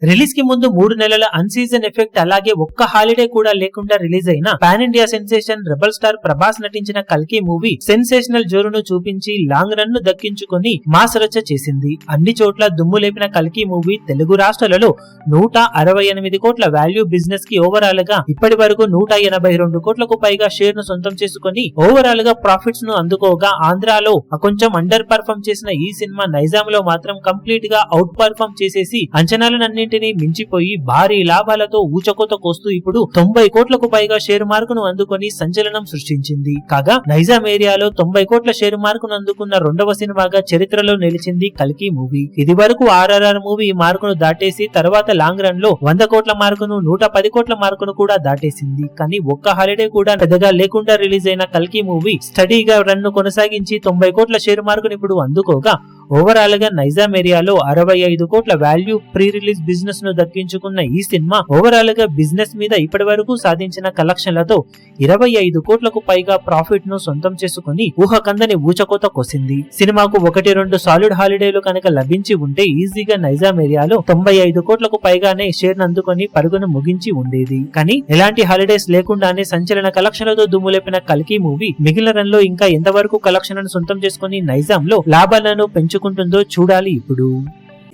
Release కి ముందు 3 నెలల అన్ సీజన్ ఎఫెక్ట్ అలాగే ఒక్క హాలిడే కూడా లేకుండా రిలీజ్ అయిన pan India sensation rebel star Prabhas నటించిన కల్కి మూవీ సెన్సేషనల్ జోరును చూపించి లాంగ్ రన్ ను దక్కించుకొని మాస్ రచ్చ చేసింది. అన్ని చోట్ల దుమ్ము లేపిన కల్కి మూవీ తెలుగు రాష్ట్రాలలో 168 కోట్ల వాల్యూ బిజినెస్ కి ఓవరాల్ గా ఇప్పటి వరకు 182 కోట్లకు పైగా షేర్ ను సొంతం చేసుకుని ఓవరాల్ గా ప్రాఫిట్స్ ను అందుకోగా ఆంధ్రాలో కొంచెం అండర్ పర్ఫార్మ్ చేసిన ఈ సినిమా నైజాం లో మాత్రం కంప్లీట్ గా అవుట్ పర్ఫార్మ్ చేసేసి అంచనాలన్నింటినీ మించిపోయి భారీ లాభాలతో ఊచకోత కోస్తూ ఇప్పుడు 90 కోట్లకు పైగా షేర్ మార్కును అందుకొని సంచలనం సృష్టించింది. కాగా నైజాం ఏరియాలో 90 కోట్ల షేర్ మార్కును అందుకున్న రెండవ సినిమాగా చరిత్రలో నిలిచింది కల్కి మూవీ. ఇది వరకు ఆర్ఆర్ఆర్ మూవీ ఈ మార్కును దాటేసి తర్వాత లాంగ్ రన్ లో 100 కోట్ల మార్కును 110 కోట్ల మార్కును కూడా దాటేసింది. కానీ ఒక్క హాలిడే కూడా పెద్దగా లేకుండా రిలీజ్ అయిన కల్కి మూవీ స్టడీగా రన్ ను కొనసాగించి 90 కోట్ల షేర్ మార్కును ఇప్పుడు అందుకోగా ఓవరాల్ గా నైజాం ఏరియాలో 65 కోట్ల వాల్యూ ప్రీ రిలీజ్ బిజినెస్ ను దక్కించుకున్న ఈ సినిమా ఓవరాల్ గా బిజినెస్ మీద ఇప్పటి వరకు సాధించిన కలెక్షన్లతో 25 కోట్లకు పైగా ప్రాఫిట్ ను సొంతం చేసుకుని ఊహకందని ఊచకోత కోసింది. సినిమాకు 1-2 సాలిడ్ హాలిడేలు కనుక లభించి ఉంటే ఈజీగా నైజాం ఏరియాలో 95 కోట్లకు పైగానే షేర్ అందుకొని పరుగును ముగించి ఉండేది. కానీ ఎలాంటి హాలిడేస్ లేకుండానే సంచలన కలెక్షన్లతో దుమ్ములేపిన కల్కి మూవీ మిగిలిన రన్ లో ఇంకా ఎంతవరకు కలెక్షన్లను సొంతం చేసుకుని నైజాం లో లాభాలను పెంచుకుంటుందో చూడాలి. ఇప్పుడు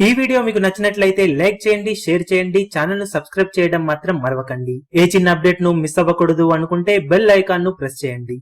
ఈ వీడియో మీకు నచ్చినట్లయితే లైక్ చేయండి, షేర్ చేయండి, ఛానల్ ను సబ్స్క్రైబ్ చేయడం మాత్రం మరవకండి. ఏ చిన్న అప్డేట్ ను మిస్ అవ్వకూడదు అనుకుంటే బెల్ ఐకాన్ ను ప్రెస్ చేయండి.